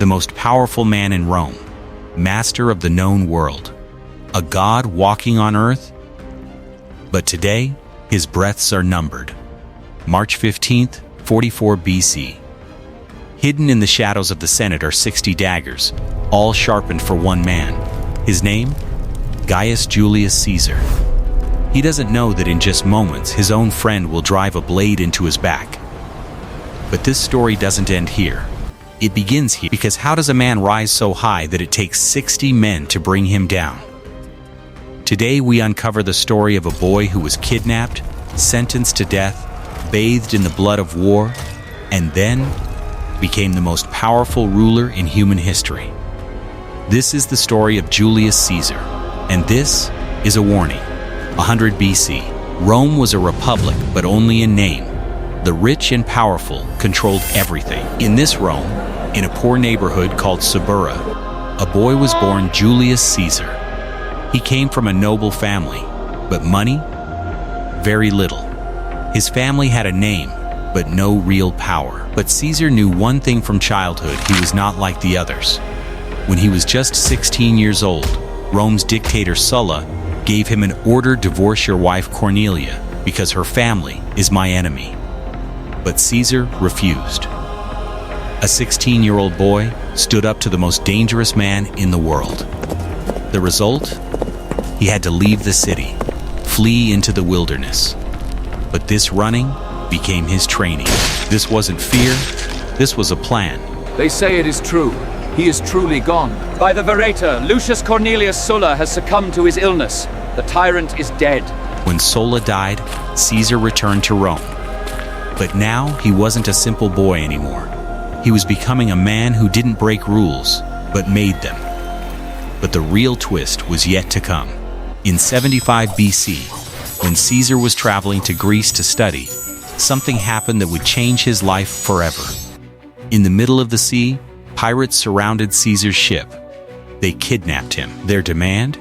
the most powerful man in Rome, master of the known world, a god walking on earth. But today, his breaths are numbered. March 15th, 44 BC. Hidden in the shadows of the Senate are 60 daggers, all sharpened for one man. His name? Gaius Julius Caesar. He doesn't know that in just moments his own friend will drive a blade into his back. But this story doesn't end here. It begins here because how does a man rise so high that it takes 60 men to bring him down? Today we uncover the story of a boy who was kidnapped, sentenced to death, bathed in the blood of war, and then became the most powerful ruler in human history. This is the story of Julius Caesar, and this is a warning. 100 BC. Rome was a republic, but only in name. The rich and powerful controlled everything. In this Rome, in a poor neighborhood called Suburra, a boy was born, Julius Caesar. He came from a noble family, but money? Very little. His family had a name, but no real power. But Caesar knew one thing from childhood: he was not like the others. When he was just 16 years old, Rome's dictator Sulla gave him an order: divorce your wife Cornelia, because her family is my enemy. But Caesar refused. A 16-year-old boy stood up to the most dangerous man in the world. The result? He had to leave the city, flee into the wilderness. But this running became his training. This wasn't fear, this was a plan. They say it is true. He is truly gone. By the Verrator, Lucius Cornelius Sulla has succumbed to his illness. The tyrant is dead. When Sulla died, Caesar returned to Rome. But now he wasn't a simple boy anymore. He was becoming a man who didn't break rules, but made them. But the real twist was yet to come. In 75 BC, when Caesar was traveling to Greece to study, something happened that would change his life forever. In the middle of the sea, pirates surrounded Caesar's ship. They kidnapped him. Their demand?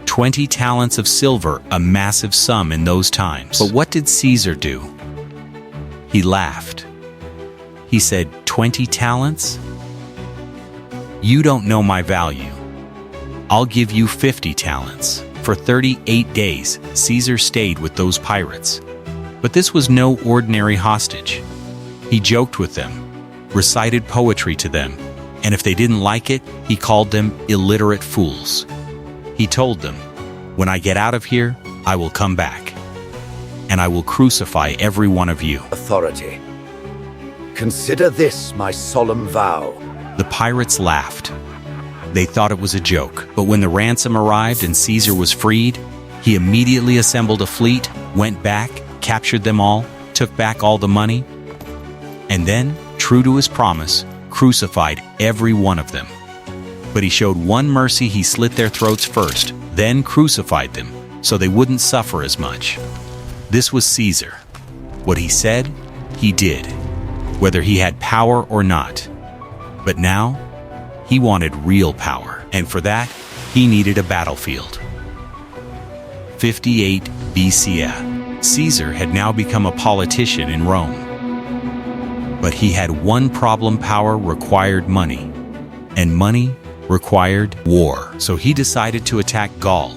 20 talents of silver, a massive sum in those times. But what did Caesar do? He laughed. He said, 20 talents? You don't know my value. I'll give you 50 talents. For 38 days, Caesar stayed with those pirates. But this was no ordinary hostage. He joked with them, recited poetry to them, and if they didn't like it, he called them illiterate fools. He told them, when I get out of here, I will come back, and I will crucify every one of you. Authority. Consider this my solemn vow. The pirates laughed. They thought it was a joke, but when the ransom arrived and Caesar was freed, he immediately assembled a fleet, went back, captured them all, took back all the money, and then, true to his promise, crucified every one of them. But he showed one mercy: he slit their throats first, then crucified them, so they wouldn't suffer as much. This was Caesar. What he said, he did, whether he had power or not. But now, he wanted real power, and for that, he needed a battlefield. 58 BC. Caesar had now become a politician in Rome. But he had one problem: power required money, and money required war. So he decided to attack Gaul,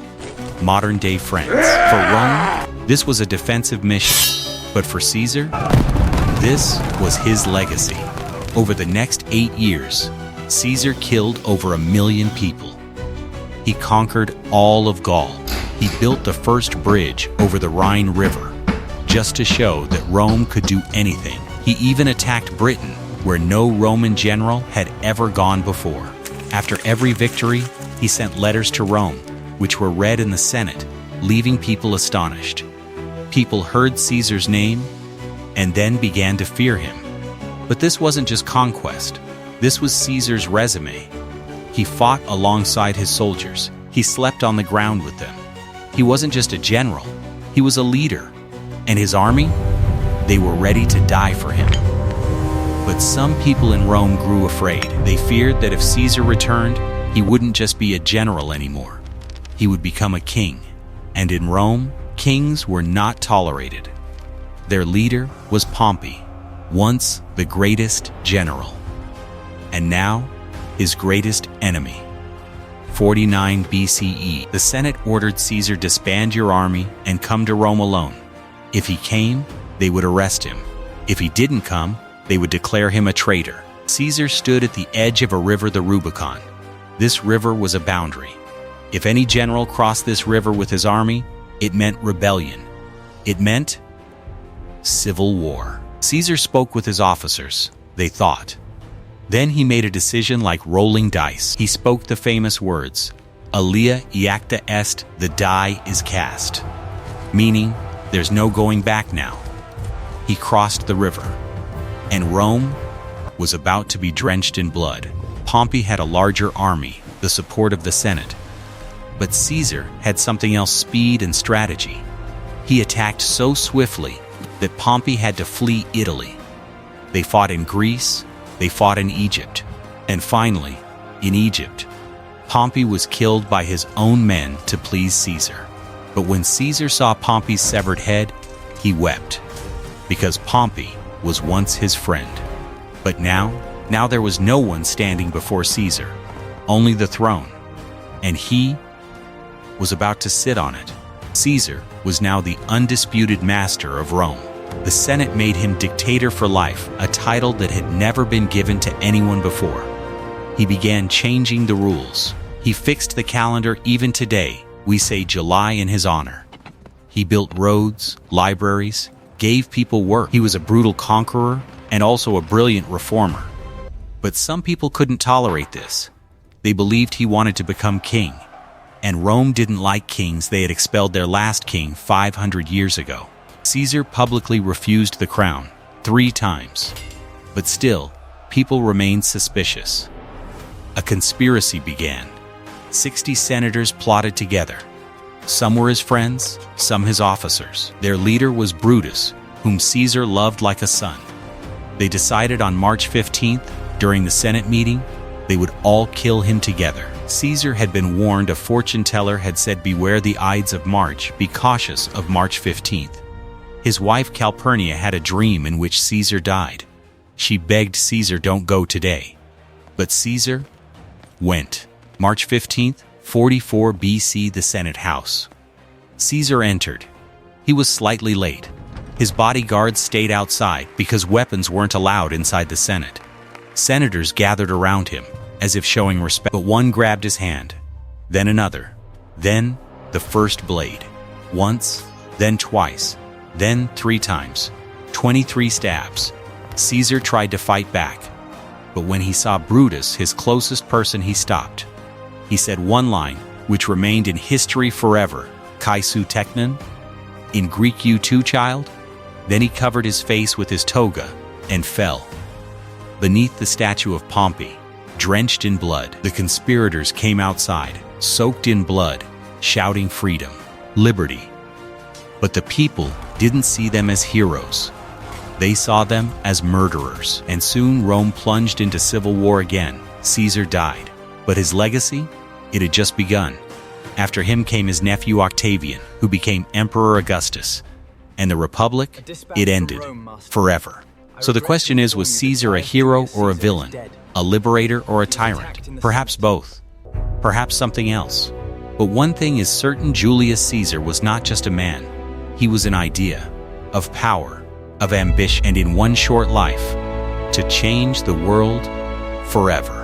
modern-day France. For Rome, this was a defensive mission, but for Caesar, this was his legacy. Over the next 8 years, Caesar killed over 1 million people. He conquered all of Gaul. He built the first bridge over the Rhine River, just to show that Rome could do anything. He even attacked Britain, where no Roman general had ever gone before. After every victory, he sent letters to Rome, which were read in the Senate, leaving people astonished. People heard Caesar's name and then began to fear him. But this wasn't just conquest. This was Caesar's resume. He fought alongside his soldiers. He slept on the ground with them. He wasn't just a general, he was a leader. And his army? They were ready to die for him. But some people in Rome grew afraid. They feared that if Caesar returned, he wouldn't just be a general anymore. He would become a king. And in Rome, kings were not tolerated. Their leader was Pompey, once the greatest general. and now his greatest enemy. 49 BCE, the Senate ordered Caesar disband your army and come to Rome alone. If he came, they would arrest him. If he didn't come, they would declare him a traitor. Caesar stood at the edge of a river, the Rubicon. This river was a boundary. If any general crossed this river with his army, it meant rebellion. It meant civil war. Caesar spoke with his officers. They thought. Then he made a decision like rolling dice. He spoke the famous words, Alia iacta est, the die is cast, meaning there's no going back now. He crossed the river, and Rome was about to be drenched in blood. Pompey had a larger army, the support of the Senate. But Caesar had something else: speed and strategy. He attacked so swiftly that Pompey had to flee Italy. They fought in Greece, they fought in Egypt, and finally, in Egypt, Pompey was killed by his own men to please Caesar. But when Caesar saw Pompey's severed head, he wept, because Pompey was once his friend. But now there was no one standing before Caesar, only the throne, and he was about to sit on it. Caesar was now the undisputed master of Rome. The Senate made him dictator for life, a title that had never been given to anyone before. He began changing the rules. He fixed the calendar. Even today, we say July in his honor. He built roads, libraries, gave people work. He was a brutal conqueror and also a brilliant reformer. But some people couldn't tolerate this. They believed he wanted to become king. And Rome didn't like kings. They had expelled their last king 500 years ago. Caesar publicly refused the crown 3 times. But still, people remained suspicious. A conspiracy began. 60 senators plotted together. Some were his friends, some his officers. Their leader was Brutus, whom Caesar loved like a son. They decided on March 15th, during the Senate meeting, they would all kill him together. Caesar had been warned. A fortune teller had said, "Beware the Ides of March, be cautious of March 15th. His wife Calpurnia had a dream in which Caesar died. She begged Caesar, "Don't go today." But Caesar went. March 15th, 44 BC, the Senate House. Caesar entered. He was slightly late. His bodyguards stayed outside because weapons weren't allowed inside the Senate. Senators gathered around him, as if showing respect. But one grabbed his hand, then another, then the first blade. Once, then twice, then 3 times. 23 stabs. Caesar tried to fight back, but when he saw Brutus, his closest person, he stopped. He said one line, which remained in history forever, "Kai su teknon?" In Greek, "You too, child?" Then he covered his face with his toga and fell. Beneath the statue of Pompey, drenched in blood, the conspirators came outside, soaked in blood, shouting freedom, liberty. But the people didn't see them as heroes. They saw them as murderers. And soon Rome plunged into civil war again. Caesar died. But his legacy? It had just begun. After him came his nephew Octavian, who became Emperor Augustus. And the Republic? It ended. Forever. So the question is, was Caesar a hero or a villain? A liberator or a tyrant? Perhaps both. Perhaps something else. But one thing is certain: Julius Caesar was not just a man. He was an idea of power, of ambition, and in one short life, to change the world forever.